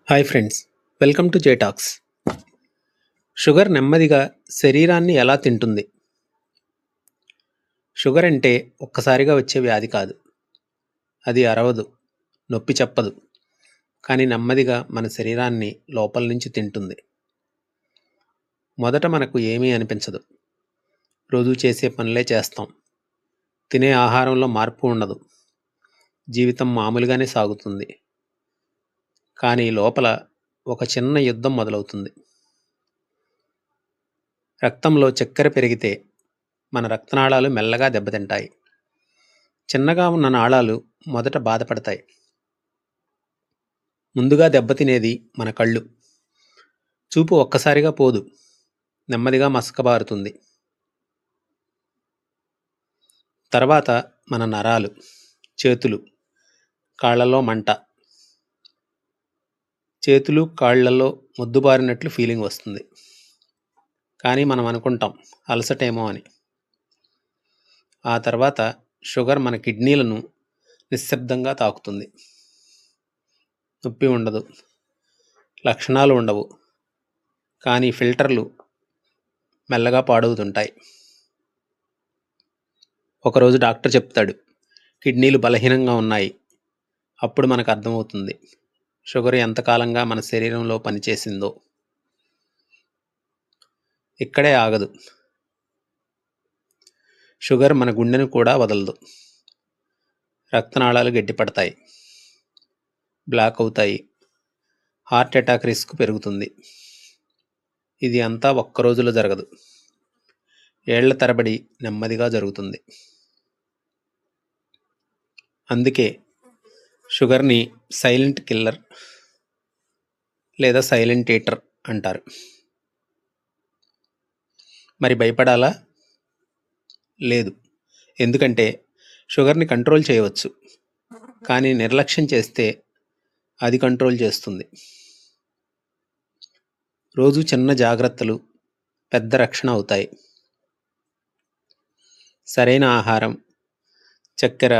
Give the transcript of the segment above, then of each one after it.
Hi friends, welcome to J talks. Sugar నెమ్మదిగా శరీరాన్ని ఎలా తింటుంది? షుగర్ అంటే ఒక్కసారిగా వచ్చే వ్యాధి కాదు. అది అరవదు, నొప్పి చెప్పదు, కానీ నెమ్మదిగా మన శరీరాన్ని లోపల నుంచి తింటుంది. మొదట మనకు ఏమీ అనిపించదు. రోజు చేసే పనులే చేస్తాం. తినే ఆహారంలో మార్పు ఉండదు. జీవితం మామూలుగానే సాగుతుంది. కానీ లోపల ఒక చిన్న యుద్ధం మొదలవుతుంది. రక్తంలో చక్కెర పెరిగితే మన రక్తనాళాలు మెల్లగా దెబ్బతింటాయి. చిన్నగా ఉన్న నాళాలు మొదట బాధపడతాయి. ముందుగా దెబ్బతినేది మన కళ్ళు. చూపు ఒక్కసారిగా పోదు, నెమ్మదిగా మసకబారుతుంది. తర్వాత మన నరాలు, చేతులు, కాళ్లలో మంట. చేతులు కాళ్లలో మొద్దుబారినట్లు ఫీలింగ్ వస్తుంది. కానీ మనం అనుకుంటాం అలసటేమో అని. ఆ తర్వాత షుగర్ మన కిడ్నీలను నిశ్శబ్దంగా తాకుతుంది. నొప్పి ఉండదు, లక్షణాలు ఉండవు, కానీ ఫిల్టర్లు మెల్లగా పాడవుతుంటాయి. ఒకరోజు డాక్టర్ చెప్తాడు, కిడ్నీలు బలహీనంగా ఉన్నాయి. అప్పుడు మనకు అర్థమవుతుంది షుగర్ ఎంతకాలంగా మన శరీరంలో పనిచేసిందో. ఇక్కడే ఆగదు. షుగర్ మన గుండెను కూడా వదలదు. రక్తనాళాలు గట్టిపడతాయి, బ్లాక్ అవుతాయి, హార్ట్ అటాక్ రిస్క్ పెరుగుతుంది. ఇది అంతా ఒక్క రోజులో జరగదు, ఏళ్ల తరబడి నెమ్మదిగా జరుగుతుంది. అందుకే షుగర్ని సైలెంట్ కిల్లర్ లేదా సైలెంట్ ఈటర్ అంటారు. మరి భయపడాలా? లేదు. ఎందుకంటే షుగర్ని కంట్రోల్ చేయవచ్చు, కానీ నిర్లక్ష్యం చేస్తే అది కంట్రోల్ చేస్తుంది. రోజు చిన్న జాగ్రత్తలు పెద్ద రక్షణ అవుతాయి. సరైన ఆహారం, చక్కెర,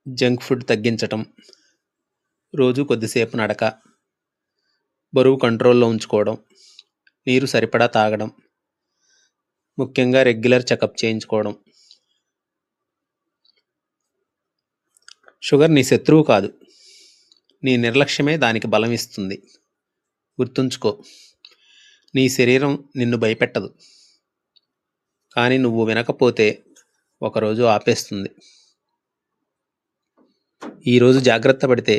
జంక్ ఫుడ్ తగ్గించటం, రోజు కొద్దిసేపు నడక, బరువు కంట్రోల్లో ఉంచుకోవడం, నీరు సరిపడా తాగడం, ముఖ్యంగా రెగ్యులర్ చెకప్ చేయించుకోవడం. షుగర్ నీ శత్రువు కాదు, నీ నిర్లక్ష్యమే దానికి బలం ఇస్తుంది. గుర్తుంచుకో, నీ శరీరం నిన్ను భయపెట్టదు, కానీ నువ్వు వినకపోతే ఒకరోజు ఆపేస్తుంది. ఈరోజు జాగ్రత్త పడితే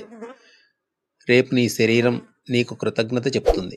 రేపు నీ శరీరం నీకు కృతజ్ఞత చెప్తుంది.